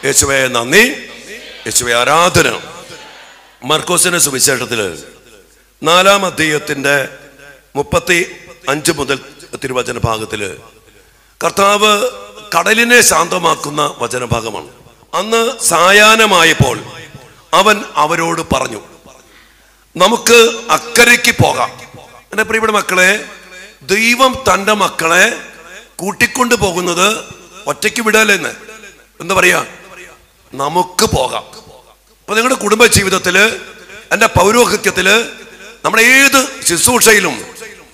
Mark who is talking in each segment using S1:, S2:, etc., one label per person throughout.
S1: യേശുവേ നന്ദി, യേശുവേ ആരാധന. മർക്കോസിന്റെ സുവിശേഷത്തില് 4-ാം അധ്യായത്തിന്റെ 35 മുതൽ തിരുവചന ഭാഗത്തില് കർത്താവ് കടലിനെ ശാന്തമാക്കുന്ന വചനഭാഗമാണ്. അന്ന് സായാഹ്നമായപ്പോൾ അവൻ അവരോട് പറഞ്ഞു, നമുക്ക് അക്കരയ്ക്ക് പോകാം. എൻ്റെ പ്രിയപ്പെട്ട മക്കളെ, ദൈവം തൻ്റെ മക്കളെ കൂട്ടിക്കൊണ്ടു പോകുന്നത് ഒറ്റയ്ക്ക് വിടലെന്ന് എന്താ പറയാ, നമുക്ക് പോകാം. അപ്പൊ നിങ്ങളുടെ കുടുംബ ജീവിതത്തില്, എൻ്റെ പൗരോഹിത്യത്തില്, നമ്മുടെ ഏത് ശുശ്രൂഷയിലും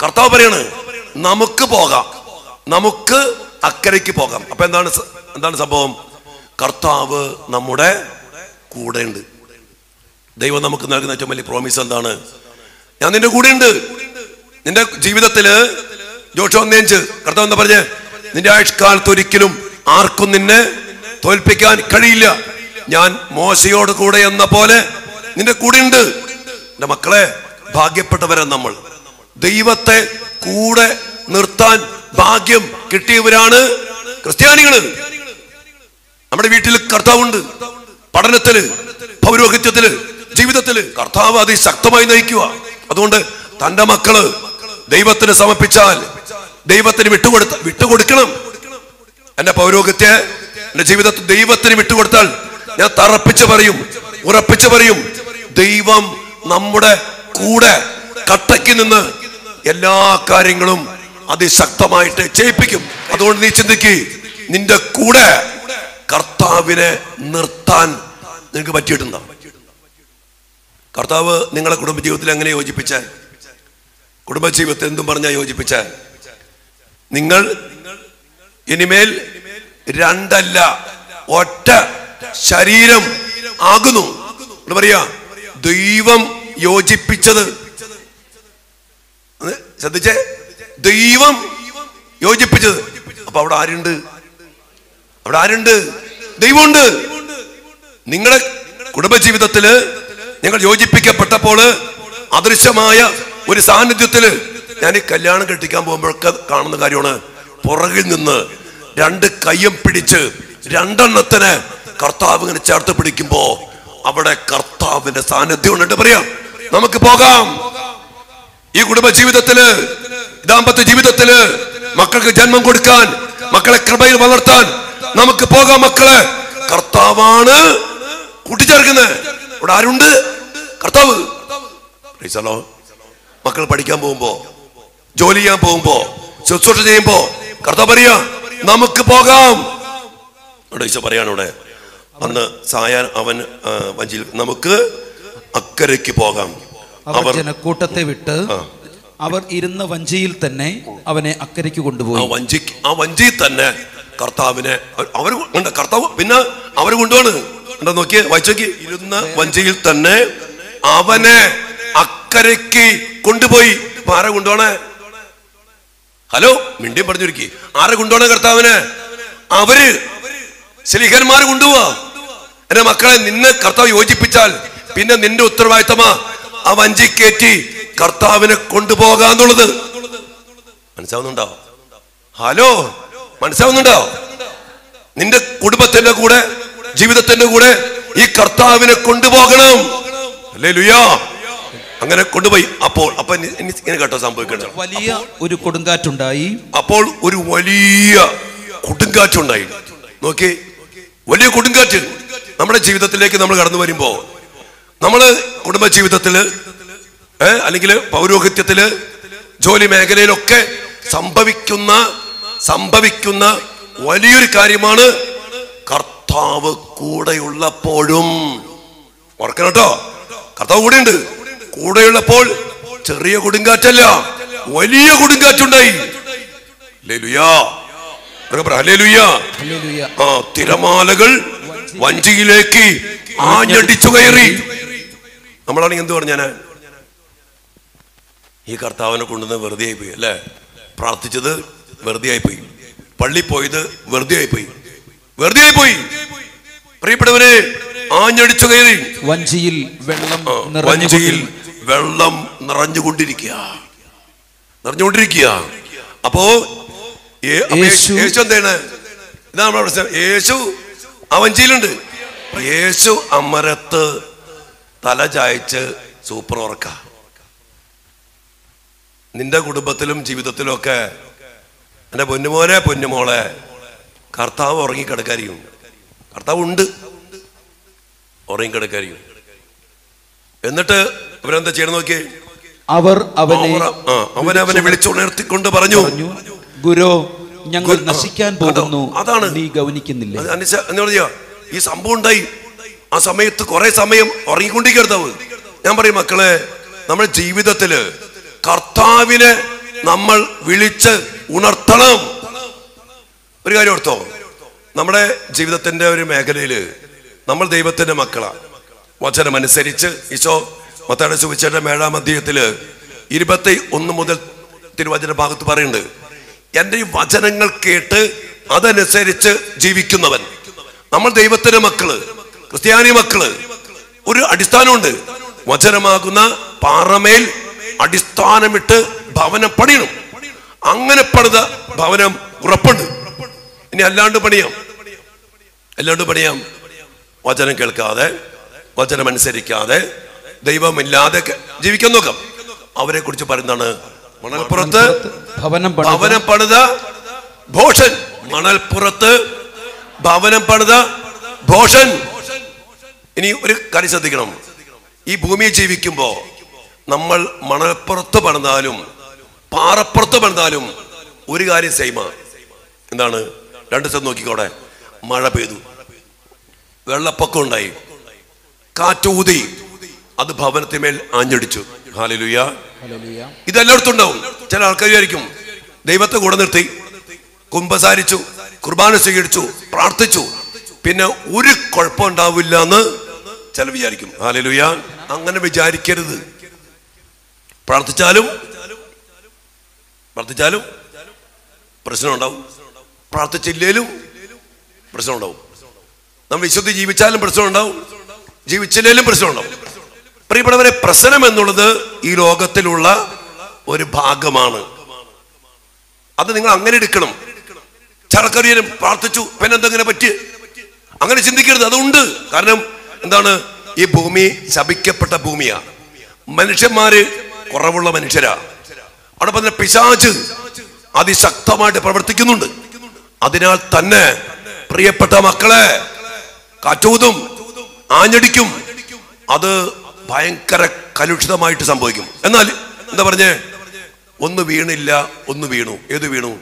S1: കർത്താവ് പറയാണ് നമുക്ക് പോകാം, നമുക്ക് അക്കരയ്ക്ക് പോകാം. അപ്പൊ എന്താണ് സംഭവം? കർത്താവ് നമ്മുടെ കൂടെ ഉണ്ട്. ദൈവം നമുക്ക് നൽകുന്ന ഏറ്റവും വലിയ പ്രോമിസ് എന്താണ്? ഞാൻ നിന്റെ കൂടെ ഉണ്ട്. നിന്റെ ജീവിതത്തില് ജോഷുവ 1:5 കർത്താവ് എന്താ പറഞ്ഞേ? നിന്റെ ആയുഷ്കാലത്ത് ഒരിക്കലും ആർക്കും നിന്നെ തോൽപ്പിക്കാൻ കഴിയില്ല. ഞാൻ മോശയോട് കൂടെ എന്ന പോലെ നിന്റെ കൂടെ ഉണ്ട്. എന്റെ മക്കളെ, ഭാഗ്യപ്പെട്ടവരാ നമ്മൾ. ദൈവത്തെ കൂടെ നിർത്താൻ ഭാഗ്യം കിട്ടിയവരാണ് ക്രിസ്ത്യാനികള്. നമ്മുടെ വീട്ടിൽ കർത്താവുണ്ട്. പഠനത്തില്, പൗരോഹിത്യത്തില്, ജീവിതത്തില് കർത്താവ് അതിശക്തമായി നയിക്കുക. അതുകൊണ്ട് തന്റെ മക്കള് ദൈവത്തിന് സമർപ്പിച്ചാൽ, ദൈവത്തിന് വിട്ടുകൊടുക്കണം. എന്റെ പൗരോഹിത്യ, എന്റെ ജീവിതത്തിൽ ദൈവത്തിന് വിട്ടുകൊടുത്താൽ ഞാൻ തറപ്പിച്ച് പറയും, ഉറപ്പിച്ച് പറയും, ദൈവം നമ്മുടെ കൂടെ കട്ടയ്ക്ക് നിന്ന് എല്ലാ കാര്യങ്ങളും അതിശക്തമായിട്ട് ചെയ്യിപ്പിക്കും. അതുകൊണ്ട് നീ ചിന്തിക്ക്, നിന്റെ കൂടെ കർത്താവിനെ നിർത്താൻ നിനക്ക് പറ്റിയിട്ടുണ്ടോ? കർത്താവ് നിങ്ങളെ കുടുംബജീവിതത്തിൽ എങ്ങനെ യോജിപ്പിച്ച? കുടുംബജീവിതത്തിൽ എന്തും പറഞ്ഞാൽ യോജിപ്പിച്ച? നിങ്ങൾ ഇനിമേൽ 2 അല്ല ഒറ്റ ശരീരം ആകുന്നു. പറയാ, ദൈവം യോജിപ്പിച്ചത്. ശ്രദ്ധിച്ചേ, ദൈവം യോജിപ്പിച്ചത്. അപ്പൊ അവിടെ ആരുണ്ട്? അവിടെ ആരുണ്ട്? ദൈവമുണ്ട്. നിങ്ങളുടെ കുടുംബജീവിതത്തില് നിങ്ങൾ യോജിപ്പിക്കപ്പെട്ടപ്പോൾ അദൃശ്യമായ ഒരു സാന്നിധ്യത്തില്, ഞാൻ ഈ കല്യാണം കെട്ടിക്കാൻ പോകുമ്പോഴൊക്കെ കാണുന്ന കാര്യമാണ്, പുറകിൽ നിന്ന് 2 കയ്യും പിടിച്ച് 2 എണ്ണത്തിന് കർത്താവ് ഇങ്ങനെ ചേർത്ത് പിടിക്കുമ്പോ അവിടെ കർത്താവിന്റെ സാന്നിധ്യം ഉണ്ട്. പറയാം, നമുക്ക് പോകാം. ഈ കുടുംബ ജീവിതത്തില്, ദാമ്പത്യ ജീവിതത്തില് മക്കൾക്ക് ജന്മം കൊടുക്കാൻ, മക്കളെ കൃപയിൽ വളർത്താൻ നമുക്ക് പോകാം. മക്കളെ കർത്താവാണ് കൂട്ടിച്ചേർക്കുന്നത്. ഇവിടെ ആരുണ്ട്? കർത്താവ്. മക്കൾ പഠിക്കാൻ പോകുമ്പോ, ജോലി ചെയ്യാൻ പോകുമ്പോ, ശുശ്രൂഷ ചെയ്യുമ്പോ കർത്താവ് പറയാ നമുക്ക് പോകാം. ഈശോ പറയാണ് ഇവിടെ, അന്ന് അവൻ വഞ്ചിയിൽ നമുക്ക് അക്കരയ്ക്ക് പോകാം.
S2: അവർ ജനക്കൂട്ടത്തെ വിട്ട് അവർ ഇരുന്ന വഞ്ചിയിൽ തന്നെ അവനെ അക്കരയ്ക്ക് കൊണ്ടുപോയി.
S1: ആ വഞ്ചിയിൽ തന്നെ കർത്താവിനെ കർത്താവ് പിന്നെ അവർ കൊണ്ടുപോണ്. എന്താ നോക്കിയേ, വായിച്ചോക്കി. ഇരുന്ന വഞ്ചിയിൽ തന്നെ അവനെ അക്കരയ്ക്ക് കൊണ്ടുപോയി. ആരെ കൊണ്ടുപോണേ? ഹലോ, മിണ്ടിയും പറഞ്ഞിരിക്കി. ആരെ കൊണ്ടുപോണേ? കർത്താവിനെ. അവര് ശ്ലീഹന്മാര് കൊണ്ടുപോവാ. എന്റെ മക്കളെ, നിന്നെ കർത്താവ് യോജിപ്പിച്ചാൽ പിന്നെ നിന്റെ ഉത്തരവാദിത്തമാ ആ വഞ്ചി കയറ്റി കർത്താവിനെ കൊണ്ടുപോകാന്നുള്ളത്. മനസ്സിലാവുന്നുണ്ടോ? ഹലോ, മനസ്സിലാവുന്നുണ്ടോ? നിന്റെ കുടുംബത്തിന്റെ കൂടെ, ജീവിതത്തിന്റെ കൂടെ ഈ കർത്താവിനെ കൊണ്ടുപോകണം. ഹല്ലേലൂയാ. അങ്ങനെ കൊണ്ടുപോയി. അപ്പൊ ഇങ്ങനെ കേട്ടോ സംഭവിക്കണം.
S2: വലിയ ഒരു കൊടുങ്കാറ്റുണ്ടായി.
S1: അപ്പോൾ ഒരു വലിയ കൊടുങ്കാറ്റുണ്ടായി. നോക്കി, വലിയ കൊടുങ്കാറ്റ് നമ്മുടെ ജീവിതത്തിലേക്ക് നമ്മൾ കടന്നു വരുമ്പോ, നമ്മള് കുടുംബ ജീവിതത്തില് അല്ലെങ്കിൽ പൗരോഹിത്യത്തില്, ജോലി മേഖലയിലൊക്കെ സംഭവിക്കുന്ന വലിയൊരു കാര്യമാണ് കർത്താവ് കൂടെയുള്ളപ്പോഴും. ഓർക്കണം കേട്ടോ, കർത്താവ് കൂടെയുണ്ട്. കൂടെയുള്ളപ്പോൾ ചെറിയ കൊടുങ്കാറ്റല്ല, വലിയ കൊടുങ്കാറ്റുണ്ടായി. ഹല്ലേലൂയാ. ഹല്ലേലൂയാ. തിരമാലകൾ വഞ്ചിയിലേക്ക് ആഞ്ഞടിച്ചു കയറി. നമ്മളാണെങ്കിൽ എന്ത് പറഞ്ഞാന്? ഈ കർത്താവിനെ കൊണ്ടുവന്ന് വെറുതെ ആയിപ്പോയി അല്ലെ? പ്രാർത്ഥിച്ചത് വെറുതെ ആയിപ്പോയി, പള്ളി പോയത് വെറുതെ ആയിപ്പോയി, വെറുതെ ആയിപ്പോയി. പ്രിയപ്പെട്ടവരെ, ആഞ്ഞടിച്ചു കയറി.
S2: വഞ്ചിയിൽ
S1: വെള്ളം നിറഞ്ഞുകൊണ്ടിരിക്കുക. അപ്പോ യേശു എന്താണ്? ഇതാണ് നമ്മുടെ പ്രശ്നം. യേശു ആ വഞ്ചിയിലുണ്ട്. യേശു അമരത്ത് തല ചായച്ച് സൂപ്പർ ഉറക്ക. നിന്റെ കുടുംബത്തിലും ജീവിതത്തിലും ഒക്കെ എൻ്റെ പൊന്നുമോനെ പൊന്നുമോളെ കർത്താവ് ഉറങ്ങിക്കിടക്കായിരിക്കും. കർത്താവ് ഉണ്ട്, ഉറങ്ങിക്കിടക്കായിരിക്കും. എന്നിട്ട് ഇവരെന്താ ചെയ്യണം നോക്കിയേ. അവനെ വിളിച്ചുണർത്തിക്കൊണ്ട് പറഞ്ഞു,
S2: ഗുരു, ഞങ്ങൾ നശിക്കാൻ പോകുന്നു.
S1: അതാണ്
S2: നീ ഗൗനിക്കുന്നില്ല.
S1: ഈ സംഭവം ഉണ്ടായി. ആ സമയത്ത് കുറെ സമയം ഉറങ്ങിക്കൊണ്ടിരിക്കരുതാവ്. ഞാൻ പറയും മക്കളെ, നമ്മുടെ ജീവിതത്തില് കർത്താവിനെ നമ്മൾ വിളിച്ച് ഉണർത്തണം. ഒരു കാര്യം ഓർത്തോ, നമ്മുടെ ജീവിതത്തിന്റെ ഒരു മേഖലയില് നമ്മൾ ദൈവത്തിന്റെ മക്കളാണ്. വചനമനുസരിച്ച് ഈശോ മത്തായിയുടെ സുവിശേഷം 7-ാം അധ്യായത്തില് 21 മുതൽ തിരുവചന ഭാഗത്ത് പറയുന്നുണ്ട്, എൻ്റെ ഈ വചനങ്ങൾ കേട്ട് അതനുസരിച്ച് ജീവിക്കുന്നവൻ. നമ്മൾ ദൈവത്തിന്റെ മക്കള്, ക്രിസ്ത്യാനി മക്കള്. ഒരു അടിസ്ഥാനമുണ്ട്. വചനമാകുന്ന പാറമേൽ അടിസ്ഥാനമിട്ട് ഭവനം പണിയണം. അങ്ങനെ പണിത ഭവനം ഉറപ്പുണ്ട്. ഇനി അല്ലാണ്ട് പണിയാം. വചനം കേൾക്കാതെ, വചനമനുസരിക്കാതെ, ദൈവമില്ലാതെ ജീവിക്കാൻ നോക്കാം. അവരെ കുറിച്ച് പറയുന്നതാണ് മണൽപ്പുറത്ത് ഭവനം പണിത ഭോഷൻ. മണൽപ്പുറത്ത് ഭവനം പണിത ഭോഷൻ. ഇനി ഒരു കാര്യം ശ്രദ്ധിക്കണം. ഈ ഭൂമിയിൽ ജീവിക്കുമ്പോ നമ്മൾ മണൽപ്പുറത്ത് പണിതാലും പാറപ്പുറത്ത് പണിതാലും ഒരു കാര്യം സെയിമാണ്. എന്താണ്? രണ്ട് സ്ഥലം നോക്കിക്കോടെ. മഴ പെയ്തു, വെള്ളപ്പൊക്കം ഉണ്ടായി, കാറ്റൂതി, അത് ഭവനത്തിന്മേൽ ആഞ്ഞടിച്ചു. ഹല്ലേലൂയ. ഇതെല്ലായിടത്തും ഉണ്ടാവും. ചില ആൾക്കാർ വിചാരിക്കും ദൈവത്തെ കൂടെ നിർത്തി കുമ്പസാരിച്ചു, കുർബാന സ്വീകരിച്ചു, പ്രാർത്ഥിച്ചു, പിന്നെ ഒരു കുഴപ്പം ഉണ്ടാവില്ല എന്ന് ചില വിചാരിക്കും. ഹല്ലേലൂയ. അങ്ങനെ വിചാരിക്കരുത്. പ്രാർത്ഥിച്ചാലും പ്രശ്നം ഉണ്ടാവും, പ്രാർത്ഥിച്ചില്ലേലും പ്രശ്നം ഉണ്ടാവും. നമ്മൾ വിശുദ്ധി ജീവിച്ചാലും പ്രശ്നം ഉണ്ടാവും, ജീവിച്ചില്ലേലും പ്രശ്നം ഉണ്ടാവും. പ്രിയപ്പെട്ടവരെ, പ്രശ്നം എന്നുള്ളത് ഈ ലോകത്തിലുള്ള ഒരു ഭാഗമാണ്. അത് നിങ്ങൾ അങ്ങനെ എടുക്കണം. ചടക്കറിയനും പ്രാർത്ഥിച്ചു, പിന്നെ എന്തെങ്ങനെ പറ്റി, അങ്ങനെ ചിന്തിക്കരുത്. അതുണ്ട്. കാരണം എന്താണ്? ഈ ഭൂമി ശപിക്കപ്പെട്ട ഭൂമിയാ. മനുഷ്യന്മാര് കുറവുള്ള മനുഷ്യരാ. അവിടെ പറഞ്ഞ പിശാച് അതിശക്തമായിട്ട് പ്രവർത്തിക്കുന്നുണ്ട്. അതിനാൽ തന്നെ പ്രിയപ്പെട്ട മക്കളെ, കാറ്റൂതും ആഞ്ഞടിക്കും. അത് ഭയങ്കര കലുഷിതമായിട്ട് സംഭവിക്കും. എന്നാൽ എന്താ പറഞ്ഞേ? ഒന്ന് വീണില്ല, ഒന്ന് വീണു. ഏത് വീണു?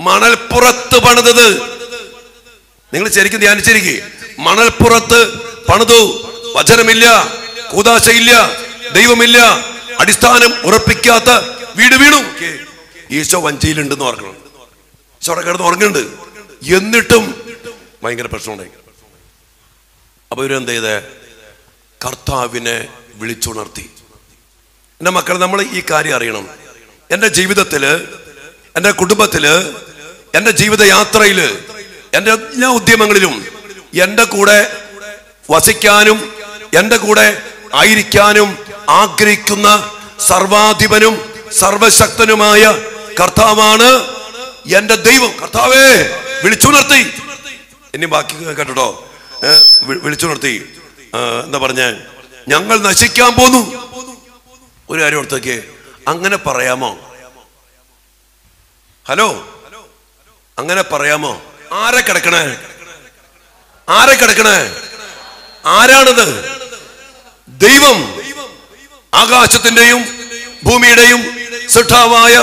S1: മണൽപ്പുറത്ത് പണിതത്. നിങ്ങൾ ശരിക്കും ധ്യാനിച്ചിരിക്കേ. മണൽപ്പുറത്ത് പണിതു. വചനമില്ല, കൂദാശയില്ല, ദൈവമില്ല, അടിസ്ഥാനം ഉറപ്പിക്കാത്ത വീട് വീണു. ഈശോ വഞ്ചിയിലുണ്ടെന്ന് ഓർക്കണം. ഈശോ അവിടെ കിടന്ന് ഉറങ്ങുന്നുണ്ട്. എന്നിട്ടും ഭയങ്കര പ്രശ്നമുണ്ടായി. അപ്പൊ ഇവരെന്ത് ചെയ്തേ? കർത്താവിനെ വിളിച്ചുണർത്തി. എൻ്റെ മക്കൾ, നമ്മൾ ഈ കാര്യം അറിയണം. എൻ്റെ ജീവിതത്തില്, എൻ്റെ കുടുംബത്തില്, എൻ്റെ ജീവിതയാത്രയില്, എൻ്റെ എല്ലാ ഉദ്യമങ്ങളിലും എൻ്റെ കൂടെ വസിക്കാനും എൻ്റെ കൂടെ ആയിരിക്കാനും ആഗ്രഹിക്കുന്ന സർവാധിപനും സർവശക്തനുമായ കർത്താവാണ് എൻ്റെ ദൈവം. കർത്താവേ വിളിച്ചുണർത്തി. ഇനി ബാക്കി കേട്ടോ. വിളിച്ചുണർത്തി. എന്താ പറഞ്ഞേ? ഞങ്ങൾ നശിക്കാൻ പോന്നു. ഒരു കാര്യം ഓർത്തേക്ക്. അങ്ങനെ പറയാമോ? ഹലോ, അങ്ങനെ പറയാമോ? ആരെ കിടക്കണേ? ആരാണത്? ദൈവം. ആകാശത്തിന്റെയും ഭൂമിയുടെയും സൃഷ്ടാവായ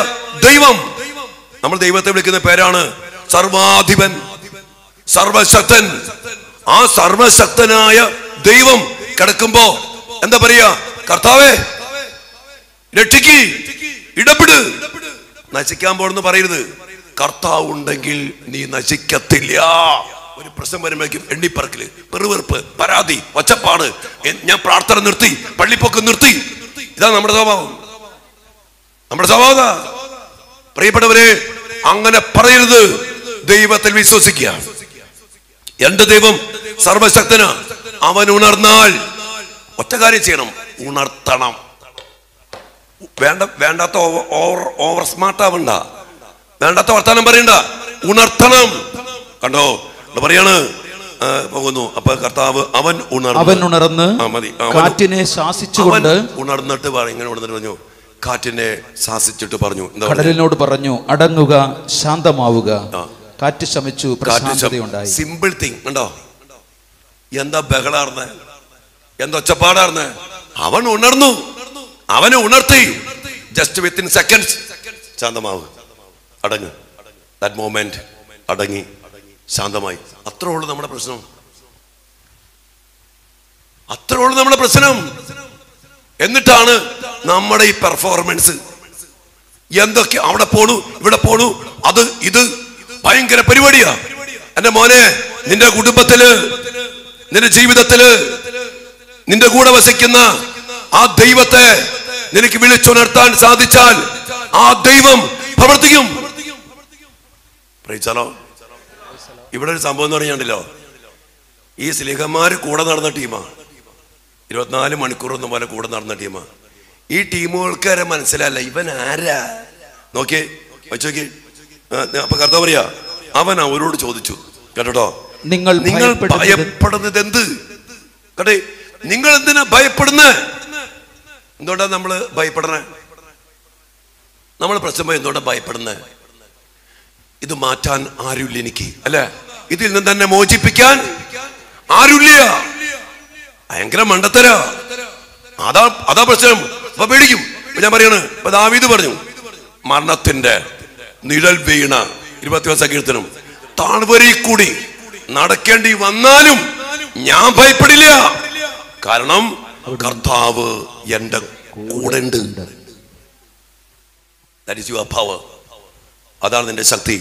S1: ദൈവം. നമ്മൾ ദൈവത്തെ വിളിക്കുന്ന പേരാണ് സർവാധിപൻ, സർവശക്തൻ. ആ സർവശക്തനായ ദൈവം കിടക്കുമ്പോ എന്താ പറയാ? കർത്താവേ രക്ഷിക്ക്, ഇടപെട്. നശിക്കാൻ പോണെന്ന് പറയരുത്. കർത്താവ് ഉണ്ടെങ്കിൽ നീ നശിക്കത്തില്ല. ഒരു പ്രശ്നം വരുമ്പോഴേക്കും എണ്ണിപ്പറക്കല്, പെറുവെറുപ്പ്, പരാതി, ഒച്ചപ്പാട്, ഞാൻ പ്രാർത്ഥന നിർത്തി, പള്ളിപ്പൊക്കം നിർത്തി. ഇതാ നമ്മുടെ സ്വഭാവം. പ്രിയപ്പെട്ടവരെ, അങ്ങനെ പറയരുത്. ദൈവത്തിൽ വിശ്വസിക്കുക. എന്റെ ദൈവം സർവശക്തനാ. അവൻ ഉണർന്നാൽ ഒറ്റ കാര്യം ചെയ്യണം, ഉണർത്തണം. വേണ്ടാത്ത ഓവർ സ്മാർട്ട് ആവണ്ട, വേണ്ടാത്ത വർത്താനം പറയണ്ട, ഉണർത്തണം. കണ്ടോ പറയാണ്, പോകുന്നു. അപ്പൊ കർത്താവ് അവൻ
S2: ഉണർന്ന് കാറ്റിനെ ശാസിച്ചുകൊണ്ട്
S1: ഉണർന്നിട്ട് ഇങ്ങനെ ഉണർന്നിട്ട് പറഞ്ഞു, കാറ്റിനെ ശാസിച്ചിട്ട് പറഞ്ഞു,
S2: കടലിനോട് പറഞ്ഞു, അടങ്ങുക, ശാന്തമാവുക. കാറ്റ് ശമിച്ചു, പ്രശാന്തതയുണ്ടായി.
S1: സിമ്പിൾ തിങ് കണ്ടോ? എന്താ ബഹളാർന്ന്, എന്താ ഒച്ചപ്പാടാർന്ന്? അവൻ ഉണർന്നു, അവനെ ഉണർത്തി. ജസ്റ്റ് വിത്തിൻ സെക്കൻഡ്സ് ശാന്തമാവ്, അടങ്ങ്. ദാറ്റ് മൊമെന്റ് അടങ്ങി, ശാന്തമായി. അത്രേ ഉള്ളൂ നമ്മുടെ പ്രശ്നം, അത്രേ ഉള്ളൂ നമ്മുടെ പ്രശ്നം. എന്നിട്ടാണ് നമ്മുടെ ഈ പെർഫോമൻസ്. എന്തൊക്കെ അവിടെ പോണു, ഇവിടെ പോണു, അത് ഇത് ഭയങ്കര പരിപാടിയാ. എന്റെ മോനെ, നിന്റെ കുടുംബത്തില്, നിന്റെ ജീവിതത്തില്, നിന്റെ കൂടെ വസിക്കുന്ന ആ ദൈവത്തെ നിനക്ക് വിളിച്ചുണർത്താൻ സാധിച്ചാൽ ആ ദൈവം പ്രവർത്തിക്കും. പ്രൈസലോ. ഇവിടെ ഒരു സംഭവം എന്ന് പറഞ്ഞാണ്ടല്ലോ, ഈ സ്ലീഹന്മാര് കൂടെ നടന്ന ടീമാ, 24 മണിക്കൂറൊന്നും പോലെ കൂടെ നടന്ന ടീമാ. ഈ ടീമുകൾക്കാരെ മനസ്സിലല്ല ഇവൻ ആരാ. നോക്കിയേ, വെച്ചോക്കി. അപ്പൊ കർത്താവ് പറയാ, അവൻ അവരോട് ചോദിച്ചു, കേട്ടോ, നിങ്ങൾ ഭയപ്പെടുന്നത് എന്ത്? കേട്ടെ, നിങ്ങൾ എന്തിനാ ഭയപ്പെടുന്നത്? എന്തുകൊണ്ടാ നമ്മള് ഭയപ്പെടണേ? നമ്മൾ പ്രശ്നം എന്തുകൊണ്ടാ ഭയപ്പെടുന്നത്? ഇത് മാറ്റാൻ ആരുമില്ല എനിക്ക്, അല്ലെ? ഇതിൽ നിന്ന് തന്നെ മോചിപ്പിക്കാൻ ആരുമില്ല. ഭയങ്കര മണ്ടത്തര. അതാ പ്രശ്നം. അപ്പൊ പേടിക്കും. ഞാൻ പറയാണ്, ഇപ്പൊ ദാവീദ് പറഞ്ഞു, മരണത്തിന്റെ നിഴൽ വീണ 20 സങ്കീർത്തനം, താഴ്വരയിൽ കൂടി നടക്കേണ്ടി വന്നാലും ഞാൻ ഭയപ്പെടില്ല, കാരണം കർത്താവ് എന്റെ കൂടെ ഉണ്ട്. That is your power. അതാണ് നിന്റെ ശക്തി,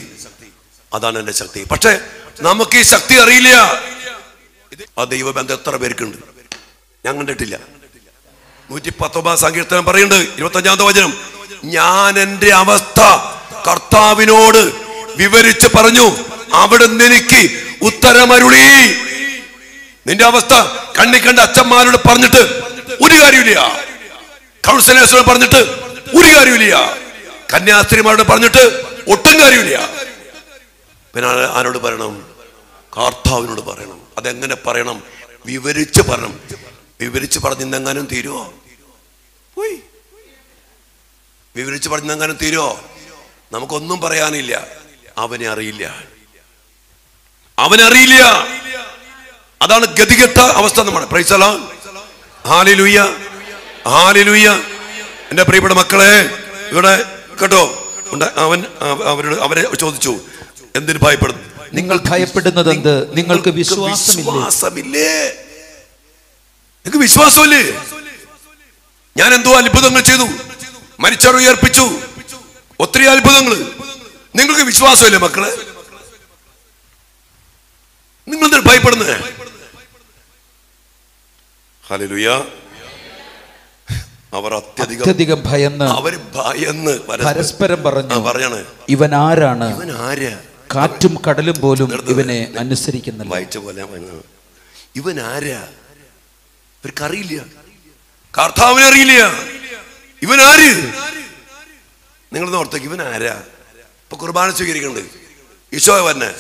S1: അതാണ് എന്റെ ശക്തി. പക്ഷെ നമുക്ക് ഈ ശക്തി അറിയില്ല. ആ ദൈവബന്ധം എത്ര പേർക്കുണ്ട്? ഞാൻ കണ്ടിട്ടില്ല. 119 സങ്കീർത്തനം പറയുന്നുണ്ട്, 25-ാമത്തെ വചനം, ഞാൻ എന്റെ അവസ്ഥ കർത്താവിനോട് വിവരിച്ച് പറഞ്ഞു, അവിടുന്ന് എനിക്ക് ഉത്തരമരുളി. നിന്റെ അവസ്ഥ കണ്ട അച്ഛന്മാരോട് പറഞ്ഞിട്ട് ഒരു കാര്യമില്ല, കൗൺസിലേഴ്സിനോട് പറഞ്ഞിട്ട് ഒരു കാര്യമില്ല, കന്യാസ്ത്രീമാരോട് പറഞ്ഞിട്ട് ഒട്ടും കാര്യമില്ല. പിന്നെ ആരോട് പറയണം? കർത്താവിനോട് പറയണം. അതെങ്ങനെ പറയണം? വിവരിച്ച് പറയണം. വിവരിച്ച് പറഞ്ഞെങ്ങാനും തീരുമോ? പോയി വിവരിച്ച് പറഞ്ഞെങ്ങാനും തീരുമോ? നമുക്കൊന്നും പറയാനില്ല. അവനെ അറിയില്ല, അവനറിയില്ല. അതാണ് ഗതികെട്ട അവസ്ഥ നമ്മുടെ. Price the Lord. Hallelujah, hallelujah. എന്റെ പ്രിയപ്പെട്ട മക്കളെ, ഇവിടെ കേട്ടോ, അവരെ ചോദിച്ചു, എന്തിന് ഭയപ്പെടുന്നു?
S2: നിങ്ങൾ ഭയപ്പെടുന്നത് എന്ത്? നിങ്ങൾക്ക് വിശ്വാസമില്ലേ?
S1: നിങ്ങൾക്ക് വിശ്വാസമില്ലേ? ഞാൻ എന്തോ അത്ഭുതങ്ങൾ ചെയ്തു, മരിച്ചവരെ ഉയർപ്പിച്ചു, ഒത്തിരി അത്ഭുതങ്ങൾ. നിങ്ങൾക്ക് വിശ്വാസമില്ലേ മക്കളെ? നിങ്ങൾ എന്തിനാ ഭയപ്പെടുന്നത്? ഹല്ലേലൂയ. അവർ അത്യധികം ഭയന്ന്
S2: പരസ്പരം പറഞ്ഞു, ഇവൻ ആരാണ്? കാറ്റും കടലും പോലും ഇവനെ അനുസരിക്കുന്നില്ല.
S1: വായിച്ച പോലെ ഇവൻ ആരാ? ഇവർക്കറിയില്ല, കർത്താവിനെ അറിയില്ല. ഇവൻ ആര്? നിങ്ങളൊന്ന് ഓർത്തേക്ക്, ഇവൻ ആരാ? ഇപ്പൊ കുർബാന സ്വീകരിക്കുന്നുണ്ട്, ഈശോ വന്നെ.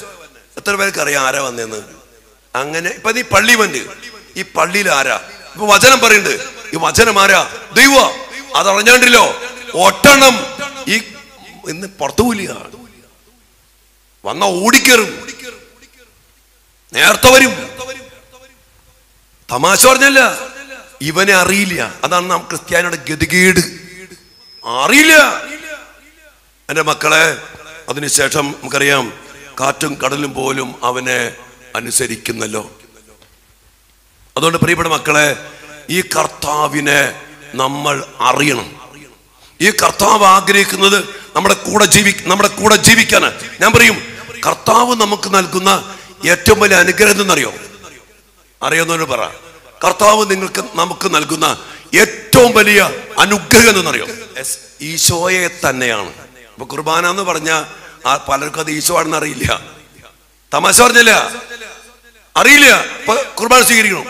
S1: എത്ര പേർക്ക് അറിയാം ആരാ വന്നേന്ന്? അങ്ങനെ ഇപ്പൊ നീ പള്ളി വന്ന്, ഈ പള്ളിയിൽ ആരാ? ഇപ്പൊ വചനം പറയുന്നുണ്ട്, ഈ വചനം ആരാ? ദൈവ. അതറിഞ്ഞാണ്ടില്ലോ ഒട്ടെണ്ണം ഈ ഇന്ന് പുറത്തുപോലില്ല, വന്ന ഓടിക്കേറും, നേരത്തെ വരും. തമാശ പറഞ്ഞല്ല, ഇവനെ അറിയില്ല. അതാണ് നാം ക്രിസ്ത്യാനിയുടെ ഗതികേട്. അറിയില്ല എന്റെ മക്കളെ. അതിനുശേഷം നമുക്കറിയാം, കാറ്റും കടലും പോലും അവനെ അനുസരിക്കുന്നല്ലോ. അതുകൊണ്ട് പ്രിയപ്പെട്ട മക്കളെ, ഈ കർത്താവിനെ നമ്മൾ അറിയണം. ഈ കർത്താവ് ആഗ്രഹിക്കുന്നത് നമ്മുടെ കൂടെ ജീവിക്കാനാണ്. ഞാൻ പറയും, കർത്താവ് നമുക്ക് നൽകുന്ന ഏറ്റവും വലിയ അനുഗ്രഹം എന്തെന്നറിയോ? അറിയാവുന്നവര് പറ. കർത്താവ് നമുക്ക് നൽകുന്ന ഏറ്റവും വലിയ അനുഗ്രഹം എന്തെന്നറിയോ? ഈശോയെ തന്നെയാണ്. ഇപ്പൊ കുർബാന എന്ന് പറഞ്ഞ പലർക്കും അത് ഈശോ ആണെന്ന് അറിയില്ല. തമാശ പറഞ്ഞില്ല, അറിയില്ല. ഇപ്പൊ കുർബാന സ്വീകരിക്കണം,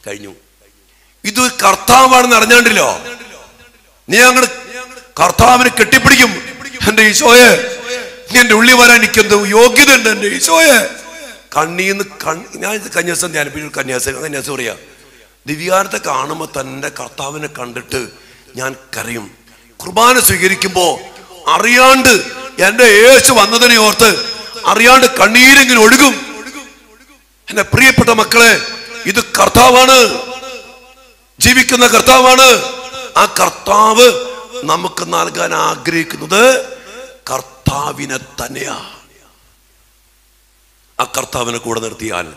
S1: കഴിഞ്ഞു. ഇത് കർത്താവാണെന്ന് അറിഞ്ഞാണ്ടില്ലോ, നീ അങ്ങോട്ട് കർത്താവിനെ കെട്ടിപ്പിടിക്കും. എന്റെ ഈശോയെ എന്റെ ഉള്ളിൽ വരാൻ എനിക്കെന്തോ യോഗ്യത ഉണ്ട് എന്റെ ഈശോയെ. കണ്ണീന്ന് ഞാൻ കന്യാസം ധ്യാനിപ്പിച്ചു. കന്യാസം പറയാ, ദിവ്യാരത്തെ കാണുമ്പോൾ തന്നെ കർത്താവിനെ കണ്ടിട്ട് ഞാൻ കരയും. കുർബാന സ്വീകരിക്കുമ്പോ അറിയാണ്ട് എന്റെ യേശു വന്നതിനെ ഓർത്ത് അറിയാണ്ട് കണ്ണീരിങ്ങനെ ഒഴുകും. എന്റെ പ്രിയപ്പെട്ട മക്കളെ, ഇത് കർത്താവാണ്, ജീവിക്കുന്ന കർത്താവാണ്. ആ കർത്താവ് നമുക്ക് നൽകാൻ ആഗ്രഹിക്കുന്നത് കർത്താവിനെ തന്നെയാ. ആ കർത്താവിനെ കൂടെ നിർത്തിയാൽ,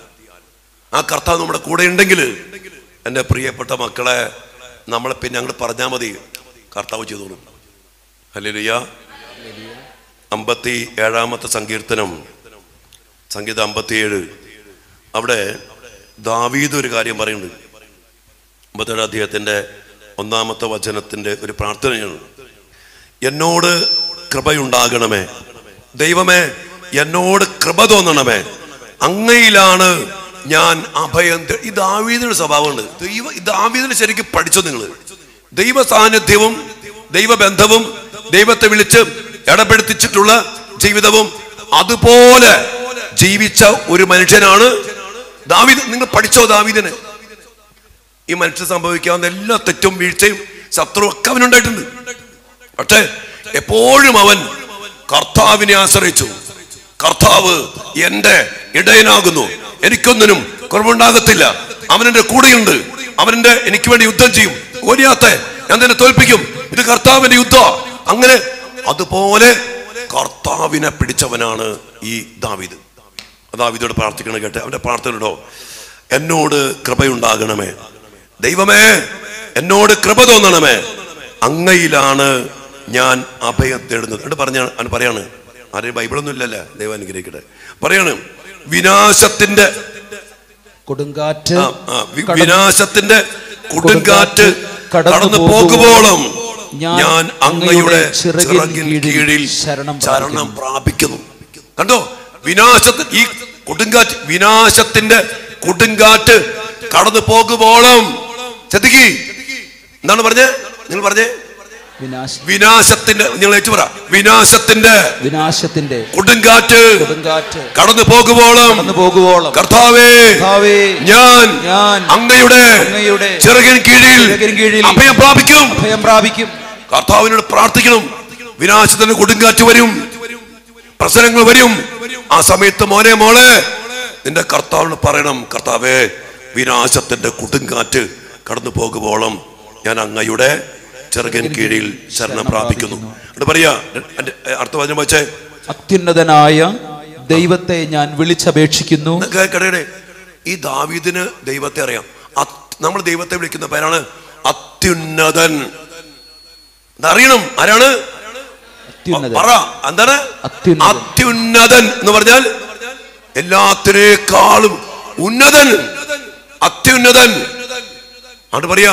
S1: ആ കർത്താവ് നമ്മുടെ കൂടെ ഉണ്ടെങ്കിൽ, എൻ്റെ പ്രിയപ്പെട്ട മക്കളെ, നമ്മളെ പിന്നെ അങ്ങോട്ട് പറഞ്ഞാൽ മതി, കർത്താവ് ചെയ്തോളും. ഹല്ലേലൂയ. 57-ാമത്തെ സങ്കീർത്തനം, സംഗീതം 57, അവിടെ ദാവീദ് ഒരു കാര്യം പറയുന്നുണ്ട്. 57 അധ്യായത്തിന്റെ 1-ാമത്തെ വചനത്തിന്റെ ഒരു പ്രാർത്ഥനയാണ്. എന്നോട് കൃപയുണ്ടാകണമേ, ദൈവമേ എന്നോട് കൃപ തോന്നണമേ, അങ്ങയിലാണ് ഞാൻ അഭയം. ഈ ദാവീദിന്റെ സ്വഭാവമുണ്ട്. ദാവീദിനെ ശരിക്കും പഠിച്ചോ നിങ്ങൾ? ദൈവ സാന്നിധ്യവും ദൈവബന്ധവും ദൈവത്തെ വിളിച്ച് ഇടപെടുത്തിച്ചിട്ടുള്ള ജീവിതവും അതുപോലെ ജീവിച്ച ഒരു മനുഷ്യനാണ് ദാവീദ്. നിങ്ങൾ പഠിച്ചോ ദാവീദിനെ? ഈ മനുഷ്യൻ സംഭവിക്കാവുന്ന എല്ലാ തെറ്റും വീഴ്ചയും ശത്രു ഒക്കെ അവനുണ്ടായിട്ടുണ്ട്. പക്ഷേ എപ്പോഴും അവൻ കർത്താവിനെ ആശ്രയിച്ചു. കർത്താവ് എന്റെ ഇടയനാകുന്നു, എനിക്കൊന്നിനും കുറവുണ്ടാകത്തില്ല, അവൻ എന്റെ കൂടെയുണ്ട്, അവനെന്റെ എനിക്ക് വേണ്ടി യുദ്ധം ചെയ്യും, ഗോലിയാത്തെ ഞാൻ തന്നെ തോൽപ്പിക്കും, ഇത് കർത്താവിന്റെ യുദ്ധം. അങ്ങനെ അതുപോലെ കർത്താവിനെ പിടിച്ചവനാണ് ഈ ദാവീദ്. ദാവീദോട് പ്രാർത്ഥിക്കണം കേട്ടെ. അവന്റെ പ്രാർത്ഥനയുണ്ടോ? എന്നോട് കൃപയുണ്ടാകണമേ, ദൈവമേ എന്നോട് കൃപ തോന്നണമേ, അങ്ങയിലാണ് ഞാൻ അഭയം തേടുന്നത്. എന്നിട്ട് പറയാണ്, ആരെയും ബൈബിളൊന്നും ഇല്ലല്ലേ, ദൈവം അനുഗ്രഹിക്കട്ടെ. പറയാണ്, വിനാശത്തിന്റെ
S2: കൊടുങ്കാറ്റ്
S1: കടന്നു പോകുമ്പോഴും ഞാൻ അങ്ങയുടെ ചിറകിൻ കീഴിൽ ശരണം പ്രാപിക്കുന്നു. കണ്ടോ? വിനാശത്തിന്റെ കൊടുങ്കാറ്റ് കടന്നു പോകുമ്പോഴും, ശ്രദ്ധിക്ക്, എന്താണ് പറഞ്ഞേ? നിങ്ങൾ പറഞ്ഞേ, വിനാശത്തിന്റെ, നിങ്ങൾ ഏറ്റു പറ, വിനാശത്തിന്റെ കൊടുങ്കാറ്റ് കടന്നു പോകുമ്പോഴും കർത്താവേ ഞാൻ അങ്ങയുടെ ചിറകിൻ കീഴിൽ അഭയം പ്രാപിക്കും. കർത്താവിനോട് പ്രാർത്ഥിക്കണം. വിനാശത്തിന്റെ കൊടുങ്കാറ്റ് വരും, പ്രശ്നങ്ങൾ വരും. ആ സമയത്ത് മോളെ നിന്റെ കർത്താവിന് പറയണം, കർത്താവേ വിനാശത്തിന്റെ കൊടുങ്കാറ്റ് കടന്നു പോകുമ്പോഴും ഞാൻ അങ്ങയുടെ ചിറകിൻ കീഴിൽ ശരണം പ്രാപിക്കുന്നു. പറയാ, അടുത്ത വചനം വെച്ചേ, അത്യുന്നതനായ ദൈവത്തെ ഞാൻ വിളിച്ചപേക്ഷിക്കുന്നു. ഈ ദാവീദിന് ദൈവത്തെ അറിയാം. നമ്മൾ ദൈവത്തെ വിളിക്കുന്ന പേരാണ് അത്യുന്നതൻ. അറിയണം ആരാണ്? പറ, എന്താണ് അത്യുന്നതൻ എന്ന് പറഞ്ഞാൽ? എല്ലാത്തിനേക്കാളും ഉന്നതൻ, അത്യുന്നതൻ. അത് പറയാ,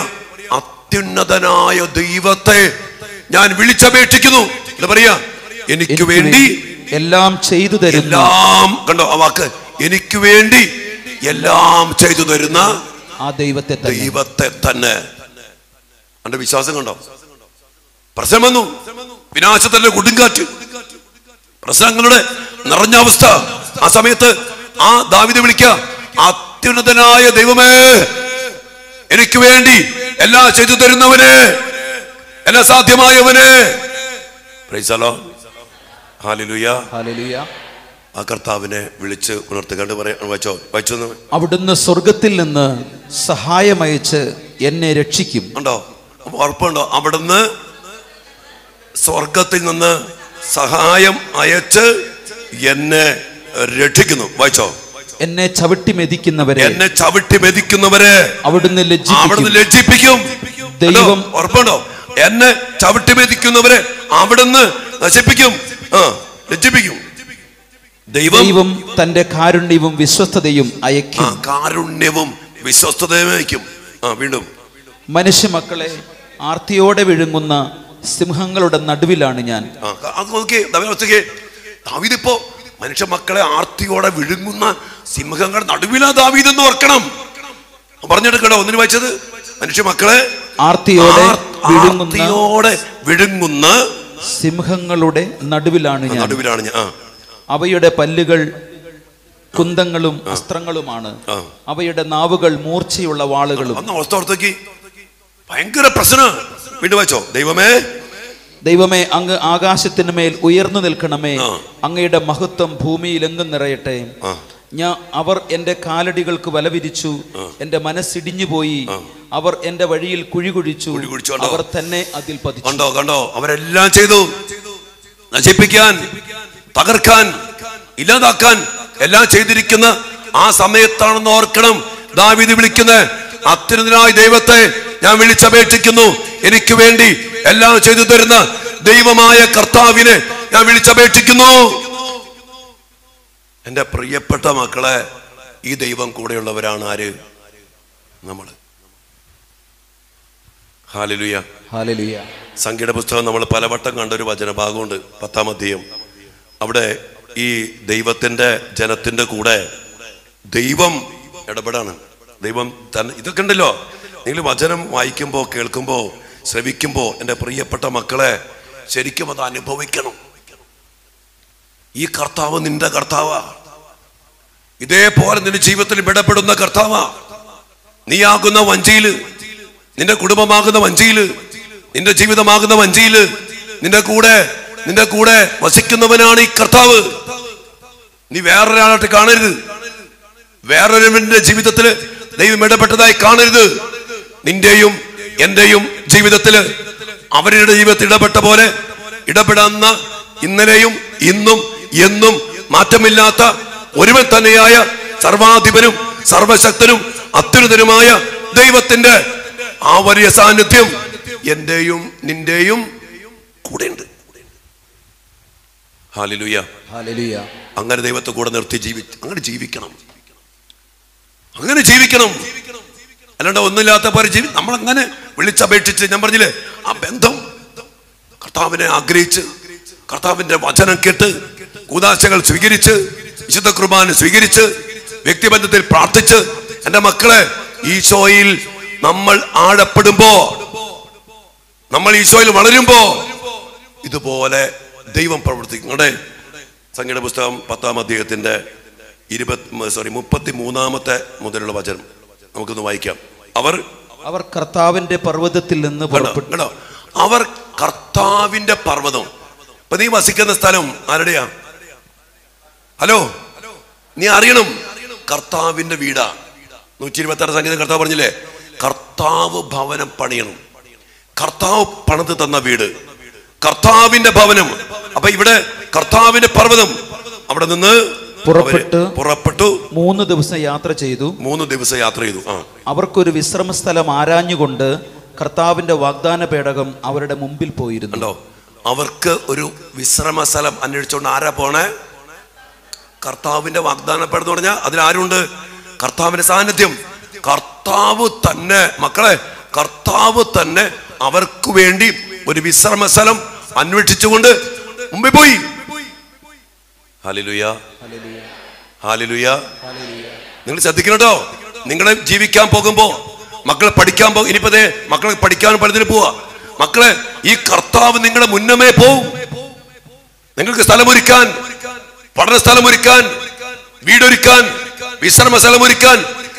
S1: അത്യുന്നതനായ ദൈവത്തെ ഞാൻ വിളിച്ചപേക്ഷിക്കുന്നു. എന്ന് പറയാ, എനിക്ക് വേണ്ടി എല്ലാം ചെയ്തു തരുന്ന, എല്ലാം, കണ്ടോ ആ വാക്ക്, എനിക്ക് വേണ്ടി എല്ലാം ചെയ്തു തരുന്ന ആ ദൈവത്തെ തന്നെ. എന്റെ വിശ്വാസം കണ്ടോ? പ്രശ്നം വന്നു, വിനാശത്തിന്റെ കൊടുങ്കാറ്റ്, പ്രശ്നങ്ങളുടെ നിറഞ്ഞ അവസ്ഥ. ആ സമയത്ത് ആ ദാവീദ് വിളിക്ക, അത്യുന്നതനായ ദൈവമേ എനിക്ക് വേണ്ടി എല്ലാം ചെയ്തു തരുന്നവന്, എല്ലാം സാധ്യമായവന്. Praise the Lord. Hallelujah, hallelujah. ആ കർത്താവിനെ വിളിച്ച് ഉണർത്തുകണ്ട് വായിച്ചു. അവിടുന്ന് സ്വർഗത്തിൽ നിന്ന് സഹായമയച്ച് എന്നെ രക്ഷിക്കും. ഉണ്ടോ? ഉറപ്പുണ്ടോ? അവിടുന്ന് സ്വർഗത്തിൽ നിന്ന് സഹായം അയച്ച് എന്നെ രക്ഷിക്കുന്നു. വായിച്ചോ. എന്നെ ചവിട്ടി മെതിക്കുന്നവരെ അവിടുന്ന് ലജ്ജിപ്പിക്കും. ദൈവം, ഉറപ്പുണ്ടോ? എന്നെ ചവിട്ടി മെതിക്കുന്നവരെ അവിടുന്ന് നശിപ്പിക്കും, ലജ്ജിപ്പിക്കും. ദൈവം തന്റെ കാരുണ്യവും വിശ്വസ്തതയും അയക്കും. കാരുണ്യവും വിശ്വസ്തതയും അയക്കും. വീണ്ടും, മനുഷ്യ മക്കളെ ആർത്തിയോടെ വിഴുങ്ങുന്ന സിംഹങ്ങളുടെ നടുവിലാണ് ഞാൻ. ദാവീദിപ്പോ മനുഷ്യ മക്കളെ ആർത്തിയോടെ വിഴുങ്ങുന്ന സിംഹങ്ങളുടെ നടുവിലാ ദാവീദ് എന്ന് ഓർക്കണം. പറഞ്ഞെടുക്കണോ? ഒന്നിന് വായിച്ചത്, മനുഷ്യ മക്കളെ ആർത്തിയോടെ വിഴുങ്ങുന്ന
S2: സിംഹങ്ങളുടെ നടുവിലാണ് ഞാൻ. അവയുടെ പല്ലുകൾ കുന്തങ്ങളും അസ്ത്രങ്ങളുമാണ്. അവയുടെ നാവുകൾ മൂർച്ചയുള്ള വാളുകളും.
S1: ഭയങ്കര പ്രശ്നം. വീണ്ടും വായിച്ചോ.
S2: ദൈവമേ, അങ്ങ് ആകാശത്തിന് മേൽ ഉയർന്നു നിൽക്കണമേ. അങ്ങയുടെ മഹത്വം ഭൂമിയിൽ എങ്ങും നിറയട്ടെ. അവർ എന്റെ കാലടികൾക്ക് വല വിരിച്ചു. എന്റെ മനസ്സിടിഞ്ഞു പോയി. അവർ എന്റെ വഴിയിൽ കുഴി കുഴിച്ചു. അവർ തന്നെ അതിൽ പതിച്ചു.
S1: കണ്ടോ അവരെല്ലാം ചെയ്തു. നശിപ്പിക്കാൻ, തകർക്കാൻ, ഇല്ലാതാക്കാൻ എല്ലാം ചെയ്തിരിക്കുന്ന ആ സമയത്താണെന്ന് ഓർക്കണം. ദാവീദ് വിളിക്കുന്നത്, അത്യുന്നതനായ ദൈവത്തെ ഞാൻ വിളിച്ചപേക്ഷിക്കുന്നു. എനിക്ക് വേണ്ടി എല്ലാം ചെയ്തു തരുന്ന ദൈവമായ കർത്താവിനെ ഞാൻ വിളിച്ചപേക്ഷിക്കുന്നു. എന്റെ പ്രിയപ്പെട്ട മക്കളെ, ഈ ദൈവം കൂടെയുള്ളവരാണ് ആര്? നമ്മള്. Hallelujah,
S2: hallelujah.
S1: സംഖ്യയുടെ പുസ്തകം നമ്മൾ പലവട്ടം കണ്ടൊരു വചനഭാഗമുണ്ട്, 10-ാം അധ്യായം. അവിടെ ഈ ദൈവത്തിന്റെ ജനത്തിന്റെ കൂടെ ദൈവം ഇടപെടാണ്. ദൈവം തന്നെ ഇതൊക്കെ ഉണ്ടല്ലോ. നിങ്ങൾ വചനം വായിക്കുമ്പോ, കേൾക്കുമ്പോ, ശ്രവിക്കുമ്പോ എൻ്റെ പ്രിയപ്പെട്ട മക്കളെ, ശരിക്കും അത് അനുഭവിക്കണം. ഈ കർത്താവ് നിന്റെ കർത്താവാ. ഇതേപോലെ നിന്റെ ജീവിതത്തിൽ ഇടപെടുന്ന കർത്താവാ. നീയാകുന്ന വഞ്ചിയില്, നിന്റെ കുടുംബമാകുന്ന വഞ്ചിയില്, നിന്റെ ജീവിതമാകുന്ന വഞ്ചിയില് നിന്റെ കൂടെ വസിക്കുന്നവനാണ് ഈ കർത്താവ്. നീ വേറൊരാളായിട്ട് കാണരുത്. വേറൊരുവന്റെ ജീവിതത്തില് ദൈവം ഇടപെട്ടതായി കാണരുത്. നിന്റെയും എന്റെയും ജീവിതത്തില് അവരുടെ ജീവിതത്തിൽ ഇടപെട്ട പോലെ ഇടപെടുന്ന, ഇന്നലെയും ഇന്നും എന്നും മാറ്റമില്ലാത്ത ഒരുവൻ തന്നെയായ സർവാധിപനും സർവശക്തനും അത്യുന്നതനുമായ ദൈവത്തിന്റെ ആ വലിയ സാന്നിധ്യം എന്റെയും നിന്റെയും കൂടെയുണ്ട്. Hallelujah, hallelujah. അങ്ങനെ ദൈവത്തെ കൂടെ നിർത്തി അങ്ങനെ ജീവിക്കണം. അല്ലാണ്ട് ഒന്നുമില്ലാത്ത പോലെ നമ്മളങ്ങനെ വിളിച്ചപേക്ഷിച്ച്, ഞാൻ പറഞ്ഞില്ലേ, ആ ബന്ധം കർത്താവിനെ ആഗ്രഹിച്ച്, കർത്താവിന്റെ വചനം കേട്ട്, കൂദാശകൾ സ്വീകരിച്ച്, വിശുദ്ധ കുർബാന സ്വീകരിച്ച്, വ്യക്തിബന്ധത്തിൽ പ്രാർത്ഥിച്ച്, എൻ്റെ മക്കളെ, ഈശോയിൽ നമ്മൾ ആഴപ്പെടുമ്പോ, നമ്മൾ ഈശോയിൽ വളരുമ്പോ ഇതുപോലെ ദൈവം പ്രവർത്തിക്കും. നിങ്ങളുടെ സംഖ്യയുടെ പുസ്തകം 10-ാം അധ്യായത്തിന്റെ 33-ാമത്തെ മുതലുള്ള വചനം നമുക്കൊന്ന് വായിക്കാം. അവർ
S2: കർത്താവിന്റെ പർവ്വതത്തിൽ നിന്ന് പുറപ്പെട്ടു.
S1: അവർ കർത്താവിന്റെ പർവ്വതം. ഇപ്പൊ നീ വസിക്കുന്ന സ്ഥലം ആരുടെയാ? ഹലോ, നീ അറിയണം, കർത്താവിന്റെ വീടാ. 126 സംഗീതം കർത്താവ് പറഞ്ഞില്ലേ, കർത്താവ് ഭവനം പണിയണം. കർത്താവ് പണിത് തന്ന വീട് കർത്താവിന്റെ ഭവനം. അപ്പൊ ഇവിടെ കർത്താവിന്റെ പർവ്വതം. അവിടെ നിന്ന് പുറപ്പെട്ടു
S2: 3 ദിവസം യാത്ര ചെയ്തു. അവർക്കൊരു വിശ്രമ സ്ഥലം ആരാഞ്ഞുകൊണ്ട് കർത്താവിന്റെ വാഗ്ദാന പേടകം അവരുടെ മുമ്പിൽ പോയിരുന്നു.
S1: അവർക്ക് ഒരു വിശ്രമ സ്ഥലം അന്വേഷിച്ചുകൊണ്ട് ആരാ പോണേ? കർത്താവിന്റെ വാഗ്ദാന പേടകം പറഞ്ഞാൽ അതിലാരുണ്ട്? കർത്താവിന്റെ സാന്നിധ്യം. കർത്താവ് തന്നെ, മക്കളെ, കർത്താവ് തന്നെ അവർക്ക് വേണ്ടി ഒരു വിശ്രമ സ്ഥലം അന്വേഷിച്ചുകൊണ്ട് മുമ്പിൽ പോയി. Hallelujah, hallelujah. നിങ്ങൾ ശ്രദ്ധിക്കണോ? നിങ്ങളെ ജീവിക്കാൻ പോകുമ്പോ, മക്കളെ പഠിക്കാൻ പോകും. ഇനിയിപ്പോ മക്കളെ പഠിക്കാനും പലതിന് പോവാ. മക്കളെ, ഈ കർത്താവ് നിങ്ങളെ മുന്നമേ പോവും. നിങ്ങൾക്ക് സ്ഥലമൊരുക്കാൻ, പഠന സ്ഥലമൊരുക്കാൻ, വീടൊരുക്കാൻ, വിശ്രമ സ്ഥലമൊരുക്കാൻ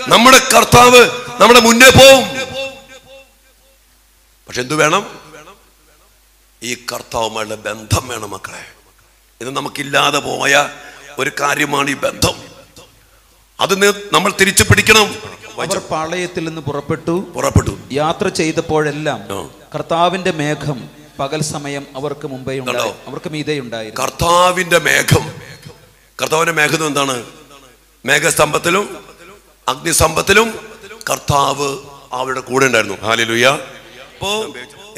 S1: നമ്മുടെ കർത്താവ് നമ്മുടെ മുന്നേ പോവും. പക്ഷെ എന്തു വേണം? ഈ കർത്താവുമായുള്ള ബന്ധം വേണം മക്കളെ. ഇത് നമുക്കില്ലാതെ പോയ ഒരു കാര്യമാണ് ഈ ബന്ധം. അത് നമ്മൾ തിരിച്ചു പിടിക്കണം.
S2: അവർ പാളയത്തിൽ നിന്ന് പുറപ്പെട്ടു. യാത്ര ചെയ്തപ്പോഴെല്ലാം കർത്താവിന്റെ മേഘം പകൽ സമയം അവർക്ക് മീതെ ഉണ്ടായിരുന്നു.
S1: കർത്താവിന്റെ മേഘം എന്താണ്? മേഘസ്തംഭത്തിലും അഗ്നിസ്തംഭത്തിലും കർത്താവ് അവരുടെ കൂടെ ഉണ്ടായിരുന്നു. ഹല്ലേലൂയ. അപ്പോ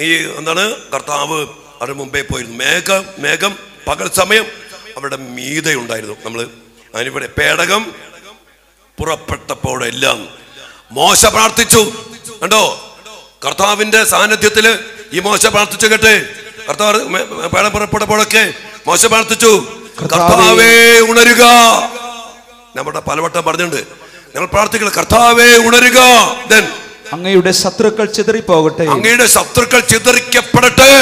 S1: ഈ എന്താണ്, കർത്താവ് അവരുടെ മുമ്പേ പോയിരുന്നു. മേഘം പകൽ സമയം അവരുടെ മീതെ ഉണ്ടായിരുന്നു. നമ്മൾ അതിനിവിടെ പേടകം പുറപ്പെട്ടപ്പോഴെല്ലാം മോശ പ്രാർത്ഥിച്ചു. കണ്ടോ, കർത്താവിന്റെ സാന്നിധ്യത്തില് ഈ മോശ പ്രാർത്ഥിച്ചു കേട്ടെ. കർത്താവ് പേടകം പുറപ്പെട്ടപ്പോഴൊക്കെ മോശ പ്രാർത്ഥിച്ചു, കർത്താവേ ഉണരുക. നമ്മുടെ പലവട്ടം പറഞ്ഞിട്ടുണ്ട്, ഞങ്ങൾ പ്രാർത്ഥിക്കണം, കർത്താവേ ഉണരുക.
S2: അങ്ങയുടെ ശത്രുക്കൾ ചിതറിപ്പോകട്ടെ,
S1: അങ്ങയുടെ ശത്രുക്കൾ ചിതറിക്കപ്പെടട്ടെ.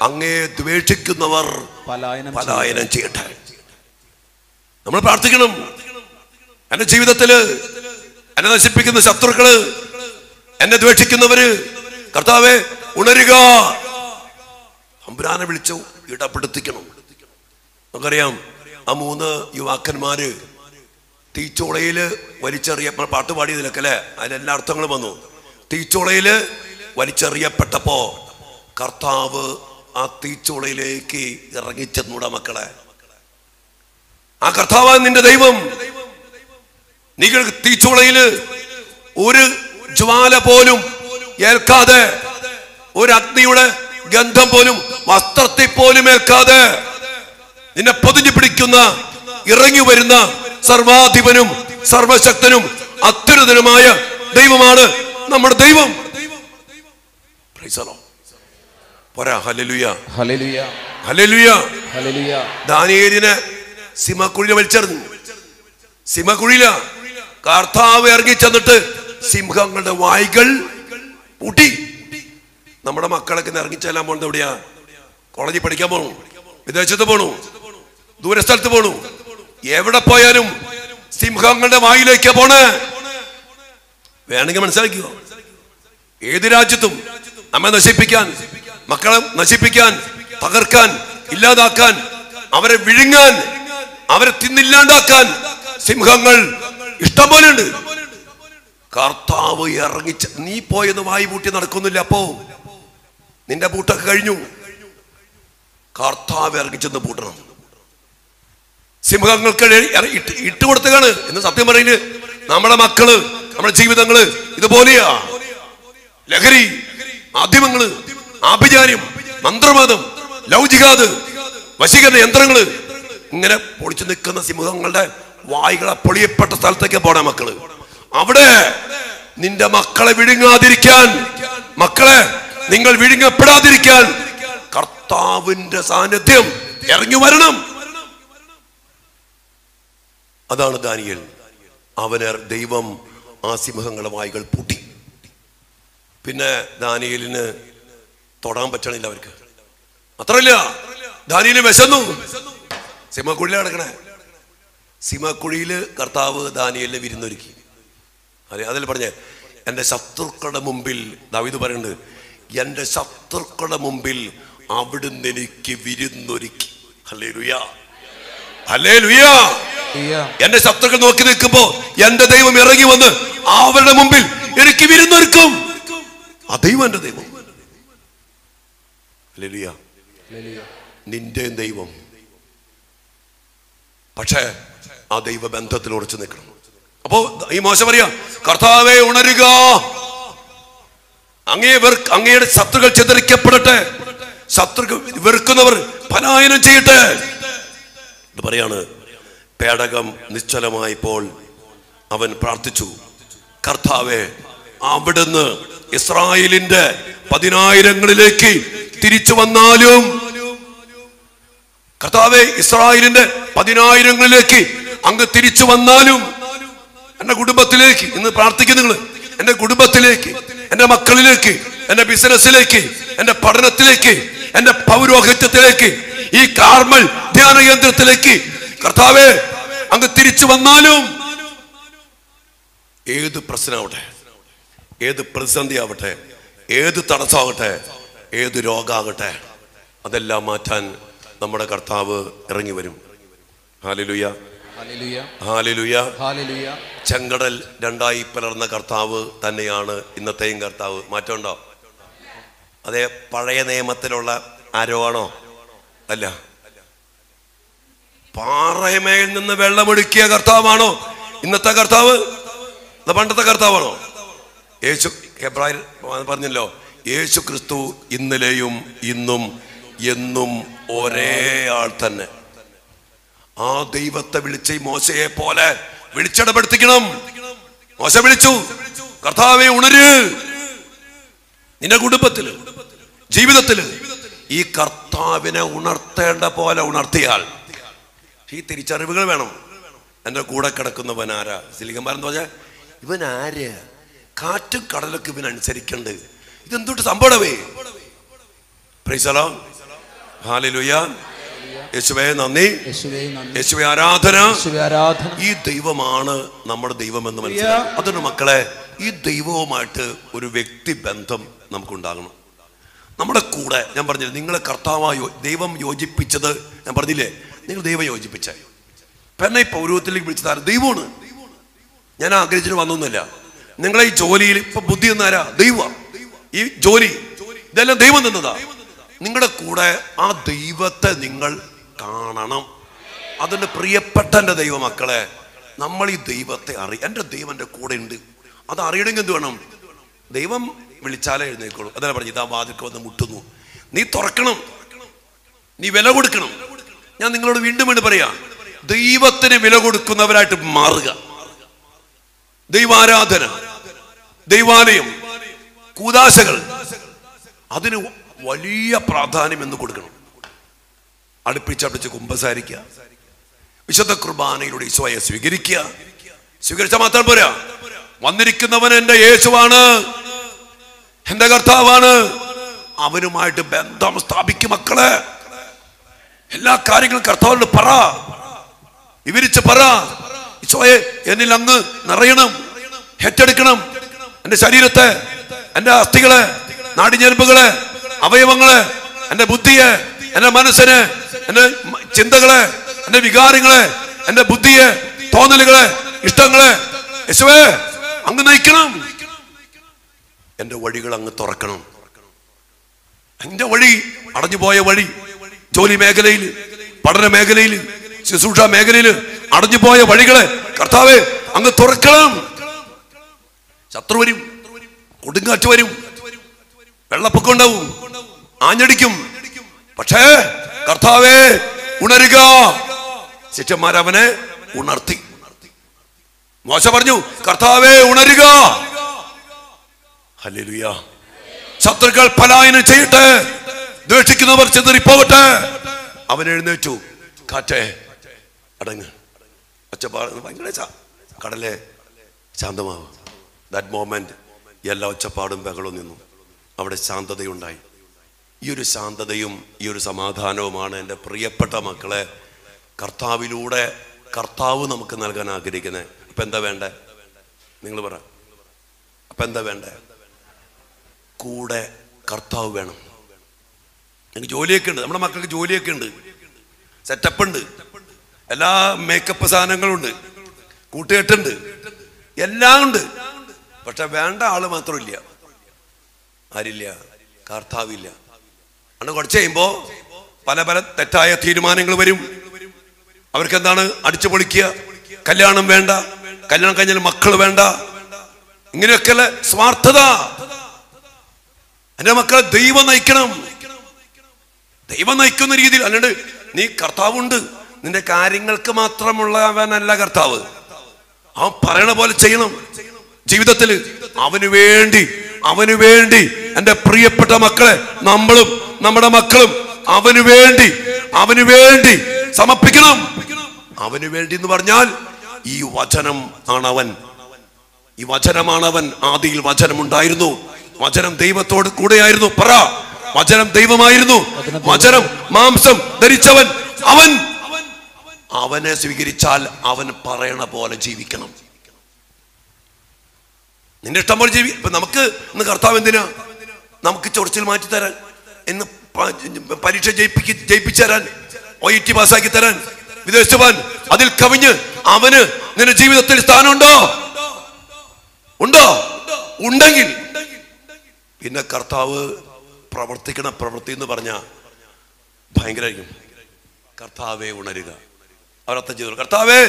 S1: അങ്ങയെ ദ്വേഷിക്കുന്നവർ പലായനം ചെയ്യട്ടെ. നമ്മൾ പ്രാർത്ഥിക്കണം. എന്റെ ജീവിതത്തില് എന്നെ നശിപ്പിക്കുന്ന ശത്രുക്കള്, എന്നെ ദ്വേഷിക്കുന്നവര്, കർത്താവേ ഉണരുക. തമ്പുരാനെ വിളിച്ചു ഇടപെടുത്തിക്കണം. നമുക്കറിയാം, ആ 3 യുവാക്കന്മാര് തീച്ചോളയില് വലിച്ചെറിയ, പാട്ട് പാടിയതിലൊക്കെ അല്ലെ, അതിലെല്ലാ അർത്ഥങ്ങളും വന്നു. തീച്ചോളയില് വലിച്ചെറിയപ്പെട്ടപ്പോ കർത്താവ് ആ തീച്ചോളയിലേക്ക് ഇറങ്ങിച്ചെന്നൂടാ മക്കളെ. ആ കർത്താവ് നിന്റെ ദൈവം. നിങ്ങൾ തീച്ചോളയില് ഒരു ജ്വാല പോലും ഏൽക്കാതെ, ഒരു അഗ്നിയുടെ ഗന്ധം പോലും വസ്ത്രത്തിൽ പോലും ഏൽക്കാതെ നിന്നെ പൊതിഞ്ഞു പിടിക്കുന്ന, ഇറങ്ങി വരുന്ന സർവാധിപനും സർവശക്തനും അത്യുന്നതനുമായ ദൈവമാണ് നമ്മുടെ ദൈവം. പോരാ, ഹല്ലേലൂയ,
S2: ഹല്ലേലൂയ,
S1: ഹല്ലേലൂയ,
S2: ഹല്ലേലൂയ.
S1: ദാനിയേലിനെ സിംഹക്കുഴിയില് വലിച്ചെറിഞ്ഞു. സിംഹക്കുഴിയില കർത്താവ് ഇറങ്ങി ചെന്നിട്ട് സിംഹങ്ങളുടെ വായ്കൾ പൂട്ടി. നമ്മുടെ മക്കളൊക്കെ ഇറങ്ങിച്ചെല്ലാൻ പോകുന്നത് എവിടെയാ? കോളേജിൽ പഠിക്കാൻ പോണു, വിദേശത്ത് പോണു, ദൂരസ്ഥലത്ത് പോണു. എവിടെ പോയാലും സിംഹങ്ങളുടെ വായിലേക്കാ പോണേ. വേണമെങ്കിൽ മനസ്സിലാക്കിയോ, ഏത് രാജ്യത്തും നമ്മെ നശിപ്പിക്കാൻ, മക്കളെ നശിപ്പിക്കാൻ, തകർക്കാൻ, ഇല്ലാതാക്കാൻ, അവരെ വിഴുങ്ങാൻ, അവരെ തിന്നില്ലാണ്ടാക്കാൻ സിംഹങ്ങൾ ഇഷ്ടം പോലെ ഉണ്ട്. കർത്താവ് ഇറങ്ങിച്ച, നീ പോയെന്ന് വായി പൂട്ടി നടക്കുന്നില്ല. അപ്പോ നിന്റെ പൂട്ടൊക്കെ കഴിഞ്ഞു. കർത്താവ് ഇറങ്ങിച്ചെന്ന് പൂട്ടണം. സിംഹങ്ങൾക്ക് ഇട്ടുകൊടുത്തതാണ് എന്ന് സത്യം പറയുന്നത്. നമ്മുടെ മക്കള്, നമ്മുടെ ജീവിതങ്ങള് ഇതുപോലെയാ. ലഹരി, മാധ്യമങ്ങള്, ആഭിചാര്യം, മന്ത്രവാദം, ലൗകികാത്, വശീകരണ യന്ത്രങ്ങള്, ഇങ്ങനെ പൊളിച്ചു നിൽക്കുന്ന സിംഹങ്ങളുടെ വായികളെ പൊളിയപ്പെട്ട സ്ഥലത്തേക്ക് പോണ മക്കള്. അവിടെ നിന്റെ മക്കളെ വിഴുങ്ങാതിരിക്കാൻ, മക്കളെ നിങ്ങൾ വിഴുങ്ങപ്പെടാതിരിക്കാൻ കർത്താവിന്റെ സാന്നിധ്യം ഇറങ്ങി വരണം. അതാണ് ദാനിയേൽ. അവന് ദൈവം ആ സിംഹങ്ങളുടെ വായികൾ പൂട്ടി. പിന്നെ ദാനിയേലിന് തൊടാൻ പറ്റണില്ല അവർക്ക്. അത്രയില്ല, ദാനിയേൽ വിശന്നു. സിംഹക്കുഴിയിലാണ് കിടക്കണേ. സിംഹക്കുഴിയില് കർത്താവ് ദാനിയേലിനെ വിരുന്നൊരുക്കി. അതിൽ പറഞ്ഞേ, എൻ്റെ ശത്രുക്കളുടെ മുമ്പിൽ, ദാവീദ് പറയുന്നുണ്ട്, എൻ്റെ ശത്രുക്കളുടെ മുമ്പിൽ അവിടുന്ന് എനിക്ക് വിരുന്നൊരുക്കി. Hallelujah, hallelujah. എന്റെ ശത്രുക്കൾ നോക്കി നിൽക്കുമ്പോ എന്റെ ദൈവം ഇറങ്ങി വന്ന് അവരുടെ മുമ്പിൽ എനിക്ക് വിരുന്നൊരുക്കും. ആ ദൈവം എന്റെ ദൈവം. ഹല്ലേലൂയ. നിന്റെ ദൈവം. പക്ഷേ ആ ദൈവ ബന്ധത്തിൽ ഉറച്ചു നിൽക്കണം. അപ്പോ ഈ മോശ പറയാ, കർത്താവേ ഉണരുക, അങ്ങയുടെ ശത്രുക്കൾ ചിതറിക്കപ്പെടട്ടെ, ശത്രുക്കൾ വെറുക്കുന്നവർ പലായനം ചെയ്യട്ടെ എന്ന് പറയാണ്. പേടകം നിശ്ചലമായപ്പോൾ അവൻ പ്രാർത്ഥിച്ചു, കർത്താവേ അവിടുന്ന് ഇസ്രായേലിന്റെ 10,000ങ്ങളിലേക്ക് തിരിച്ചു വന്നാലും, കർത്താവേ ഇസ്രായേലിന്റെ 10,000ങ്ങളിലേക്ക് അങ്ങ് തിരിച്ചു വന്നാലും, എന്റെ കുടുംബത്തിലേക്ക് ഇന്ന് പ്രാർത്ഥിക്കും നിങ്ങൾ, എന്റെ കുടുംബത്തിലേക്ക്, എന്റെ മക്കളിലേക്ക്, എന്റെ ബിസിനസ്സിലേക്ക്, എന്റെ പഠനത്തിലേക്ക്, എന്റെ പൗരോഹിത്യത്തിലേക്ക്, ഈ കാർമൽ ധ്യാന കേന്ദ്രത്തിലേക്ക് കർത്താവേ അങ്ങ് തിരിച്ചു വന്നാലും, ഏത് പ്രശ്നമാവട്ടെ, ഏത് പ്രതിസന്ധി ആവട്ടെ, ഏത് തടസ്സമാകട്ടെ, ഏത് രോഗമാകട്ടെ, അതെല്ലാം മാറ്റാൻ നമ്മുടെ കർത്താവ് ഇറങ്ങി വരും. Hallelujah, hallelujah, hallelujah, hallelujah. ചെങ്കടൽ 2ആയി പിളർന്ന കർത്താവ് തന്നെയാണ് ഇന്നത്തെയും കർത്താവ്. മാറ്റമുണ്ടോ? അതേ പഴയ നിയമത്തിലുള്ള ആരോ അല്ല. പാറയമേൽ നിന്ന് വെള്ളമൊഴുക്കിയ കർത്താവാണോ ഇന്നത്തെ കർത്താവ്? പണ്ടത്തെ കർത്താവാണോ? യേശു ഹെബ്രായർ പറഞ്ഞല്ലോ, യേശു ക്രിസ്തു ഇന്നലെയും ഇന്നും എന്നും ഒരേ ആൾ തന്നെ. ആ ദൈവത്തെ വിളിച്ച് മോശയെ പോലെ വിളിച്ചിടപെടുത്തിക്കണം. മോശ വിളിച്ചു, കർത്താവേ ഉണര്. നിന്റെ കുടുംബത്തില്, ജീവിതത്തില് ഈ കർത്താവിനെ ഉണർത്തേണ്ട പോലെ ഉണർത്തിയാൽ, ഈ തിരിച്ചറിവുകൾ വേണം. എൻ്റെ കൂടെ കിടക്കുന്നവൻ ആരാ? സിലിഗന്മാരെന്ന് പറഞ്ഞാൽ ഇവൻ ആര്? കാറ്റും കടലൊക്കെ ഇവനനുസരിക്കണ്ട്. ഇതെന്തോട്ട് സംഭവമേ? Praise the Lord. ഹല്ലേലൂയ. യേശുവേ നന്ദി, യേശുവേ ആരാധന. ഈ ദൈവമാണ് നമ്മുടെ ദൈവം എന്ന് മനസ്സിലാക്കി. അതുകൊണ്ട് മക്കളെ, ഈ ദൈവവുമായിട്ട് ഒരു വ്യക്തി ബന്ധം നമുക്കുണ്ടാകണം. നമ്മുടെ കൂടെ ഞാൻ പറഞ്ഞില്ലേ, നിങ്ങളെ കർത്താവായി ദൈവം യോജിപ്പിച്ചത് ഞാൻ പറഞ്ഞില്ലേ, നിങ്ങൾ ദൈവം യോജിപ്പിച്ച എന്നെ ഈ പൗരോഹിത്യത്തിലേക്ക് വിളിച്ചതാര ദൈവമാണ്. ഞാൻ ആഗ്രഹിച്ചിട്ട് വന്നൊന്നുമില്ല. നിങ്ങളെ ഈ ജോലിയിൽ ഇപ്പൊ ബുദ്ധി എന്നാരാ? ദൈവം. ഈ ജോലി ഇതെല്ലാം ദൈവം തന്നതാ. നിങ്ങളുടെ കൂടെ ആ ദൈവത്തെ നിങ്ങൾ കാണണം. അതിൻ്റെ പ്രിയപ്പെട്ട എൻ്റെ ദൈവമക്കളെ, നമ്മൾ ഈ ദൈവത്തെ എൻ്റെ ദൈവം എൻ്റെ കൂടെ ഉണ്ട്. അത് അറിയണമെങ്കിൽ എന്ത് വേണം? ദൈവം വിളിച്ചാലേ എഴുന്നേക്കുള്ളൂ. അതല്ല പറഞ്ഞു, ഇതാ വാതിൽക്ക് വന്ന് മുട്ടുന്നു, നീ തുറക്കണം, നീ വില കൊടുക്കണം. ഞാൻ നിങ്ങളോട് വീണ്ടും വീണ്ടും പറയാം, ദൈവത്തിന് വില കൊടുക്കുന്നവരായിട്ട് മാറുക. ദൈവാരാധന, ദൈവാലയം, കൂദാശകൾ, അതിന് വലിയ പ്രാധാന്യം എന്ന് കൊടുക്കണം. അടുപ്പിച്ചടുപ്പിച്ച് കുമ്പസാരിക്കുക, വിശുദ്ധ കുർബാനയിലൂടെ ഈശോയെ സ്വീകരിക്കുക. സ്വീകരിച്ചാൽ മാത്രം പോരാ, വന്നിരിക്കുന്നവൻ എൻ്റെ യേശുവാണ്, എൻ്റെ കർത്താവാണ്. അവനുമായിട്ട് ബന്ധം സ്ഥാപിക്കും മക്കളെ. എല്ലാ കാര്യങ്ങളും കർത്താവിനോട് പറ, വിവരിച്ച് പറ. ഈശോയെ എന്നിൽ അങ്ങ് നിറയണം, ഏറ്റെടുക്കണം. എൻ്റെ ശരീരത്തെ, എൻ്റെ അസ്ഥികളെ, നാടിഞരമ്പുകളെ, അവയവങ്ങളെ, എൻ്റെ ബുദ്ധിയെ, എൻ്റെ മനസ്സിനെ, എൻ്റെ ചിന്തകളെ, എൻ്റെ വികാരങ്ങളെ, എൻ്റെ ബുദ്ധിയെ, തോന്നലുകളെ, ഇഷ്ടങ്ങളെ യേശുവേ അങ്ങ് നയിക്കണം. എൻ്റെ വഴികൾ അങ്ങ് തുറക്കണം. എൻ്റെ വഴി, അടഞ്ഞുപോയ വഴി, ജോലി മേഖലയിൽ, പഠന മേഖലയിൽ, ശുശ്രൂഷ മേഖലയിൽ അടഞ്ഞുപോയ വഴികളെ കർത്താവേ അങ്ങ് തുറക്കണം. ശത്രു വരും, കൊടുങ്കാറ്റ് വരും, വെള്ളപ്പൊക്കം ഉണ്ടാവും, ആഞ്ഞടിക്കും. പക്ഷേ കർത്താവേ ഉണരുക. ശിഷ്യന്മാരവനെ ഉണർത്തി. മോശ പറഞ്ഞു, കർത്താവേ ഉണരുക. ഹല്ലേലൂയ. ശത്രുക്കൾ പലായനം ചെയ്യട്ടെ, ദ്വേഷിക്കുന്നവർ ചിതറിപ്പോകട്ടെ. അവൻ എഴുന്നേറ്റു. കാറ്റേ അടങ്ങ്, ഒച്ചപ്പാട് ഭയങ്കര കടലെ ശാന്തമാവും. ദാറ്റ് മോമെന്റ് എല്ലാ ഒച്ചപ്പാടും ബഹളവും നിന്നു. അവിടെ ശാന്തതയുണ്ടായി. ഈ ഒരു ശാന്തതയും ഈ ഒരു സമാധാനവുമാണ് എൻ്റെ പ്രിയപ്പെട്ട മക്കളെ കർത്താവിലൂടെ കർത്താവ് നമുക്ക് നൽകാൻ ആഗ്രഹിക്കുന്നത്. അപ്പം എന്താ വേണ്ടേ? നിങ്ങൾ പറ. അപ്പം എന്താ വേണ്ടേ? കൂടെ കർത്താവ് വേണം. എനിക്ക് ജോലിയൊക്കെ ഉണ്ട്, നമ്മുടെ മക്കൾക്ക് ജോലിയൊക്കെ ഉണ്ട്, സെറ്റപ്പ് ഉണ്ട്, എല്ലാ മേക്കപ്പ് സാധനങ്ങളുണ്ട്, കൂട്ടുകെട്ടുണ്ട്, എല്ലാം ഉണ്ട്. പക്ഷെ വേണ്ട ആള് മാത്രമില്ല. ആരില്ല? കർത്താവില്ല. അന്ന് കുറച്ച് കഴിയുമ്പോ പല പല തെറ്റായ തീരുമാനങ്ങൾ വരും. അവർക്ക് എന്താണ്? അടിച്ചു പൊളിക്കുക, കല്യാണം വേണ്ട, കല്യാണം കഴിഞ്ഞാൽ മക്കൾ വേണ്ട, ഇങ്ങനെയൊക്കെയുള്ള സ്വാർത്ഥത. എന്റെ മക്കളെ ദൈവം നയിക്കണം. ദൈവം നയിക്കുന്ന രീതിയിൽ. അല്ലാണ്ട് നീ കർത്താവുണ്ട്, നിന്റെ കാര്യങ്ങൾക്ക് മാത്രമുള്ളവനല്ല കർത്താവ്. അവൻ പറയണ പോലെ ചെയ്യണം ജീവിതത്തിൽ. അവന് വേണ്ടി എൻ്റെ പ്രിയപ്പെട്ട മക്കളെ, നമ്മളും നമ്മുടെ മക്കളും അവന് വേണ്ടി സമർപ്പിക്കണം. അവന് വേണ്ടി എന്ന് പറഞ്ഞാൽ ഈ വചനം ആണവൻ, ഈ വചനമാണവൻ. ആദിയിൽ വചനം ഉണ്ടായിരുന്നു, വചനം ദൈവത്തോട് കൂടെയായിരുന്നു. പറ, വചനം ദൈവമായിരുന്നു, വചനം മാംസം ധരിച്ചവൻ അവൻ. അവനെ സ്വീകരിച്ചാൽ അവൻ പറയണ പോലെ ജീവിക്കണം. നിന്റെ ഇഷ്ടം പോലെ ജീവി. ഇപ്പൊ നമുക്ക് ഇന്ന് കർത്താവ് എന്തിനാ? നമുക്ക് ചൊറിച്ചിൽ മാറ്റി തരാൻ, ഇന്ന് പരീക്ഷ ജയിപ്പിച്ചു തരാൻ, OET പാസ്സാക്കി തരാൻ, വിദേശത്ത് പോകാൻ. അതിൽ കവിഞ്ഞ് അവന് നിന്റെ ജീവിതത്തിൽ സ്ഥാനമുണ്ടോ? ഉണ്ടെങ്കിൽ പിന്നെ കർത്താവ് പ്രവർത്തിക്കണ പ്രവൃത്തി എന്ന് പറഞ്ഞ ഭയങ്കരമായിരിക്കും. കർത്താവേ ഉണരുക. അവരർത്ഥം ചെയ്തു. കർത്താവേ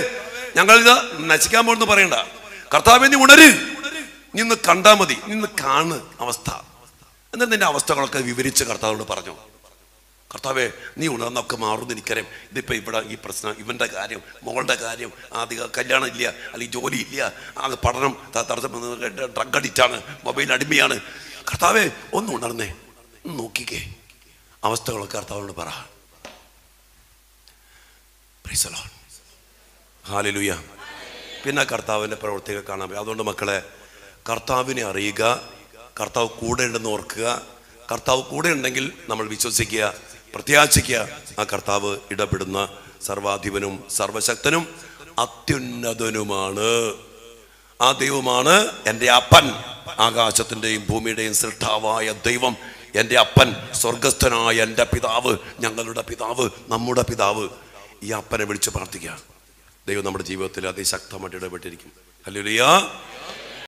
S1: ഞങ്ങൾ ഇത് നശിക്കാൻ പോകുന്നു പറയണ്ട. കർത്താവേ നീ ഉണര്, നീ ഒന്ന് കണ്ടാ മതി, നിന്ന് കാണ് അവസ്ഥ. എന്നാൽ നിന്റെ അവസ്ഥകളൊക്കെ വിവരിച്ച് കർത്താവിനോട് പറഞ്ഞു. കർത്താവേ നീ ഉണർന്നൊക്കെ മാറുമെന്ന് എനിക്കറിയാം. ഇതിപ്പോ ഇവിടെ ഈ പ്രശ്നം, ഇവന്റെ കാര്യം, മോളുടെ കാര്യം, ആദ്യ കല്യാണം ഇല്ല, അല്ലെങ്കിൽ ജോലി ഇല്ല, ആകെ പഠനം തടസ്സം, ഡ്രഗ് അഡിക്റ്റാണ്, മൊബൈൽ അടിമയാണ്. കർത്താവേ ഒന്ന് ഉണർന്നേ, നോക്കിക്കേ അവസ്ഥകളൊക്കെ കർത്താവിനോട് പറ. Price the Lord. ഹല്ലേലൂയ. പിന്നെ കർത്താവിൻ്റെ പ്രവൃത്തികൾ കാണാൻ പറ്റും. അതുകൊണ്ട് മക്കളെ, കർത്താവിനെ അറിയുക, കർത്താവ് കൂടെ ഉണ്ടെന്ന് ഓർക്കുക. കർത്താവ് കൂടെ ഉണ്ടെങ്കിൽ നമ്മൾ വിശ്വസിക്കുക, പ്രത്യാശിക്കുക. ആ കർത്താവ് ഇടപെടുന്ന സർവാധിപനും സർവശക്തനും അത്യുന്നതനുമാണ്. ആ ദൈവമാണ് എൻ്റെ അപ്പൻ, ആകാശത്തിൻ്റെയും ഭൂമിയുടെയും സൃഷ്ടാവായ ദൈവം. എൻ്റെ അപ്പൻ, സ്വർഗസ്ഥനായ എൻ്റെ പിതാവ്, ഞങ്ങളുടെ പിതാവ്, നമ്മുടെ പിതാവ്. ഈ അപ്പനെ വിളിച്ച് പ്രാർത്ഥിക്കുക. ദൈവം നമ്മുടെ ജീവിതത്തിൽ അതിശക്തമായിട്ട് ഇടപെട്ടിരിക്കും. ഹല്ലേലൂയ.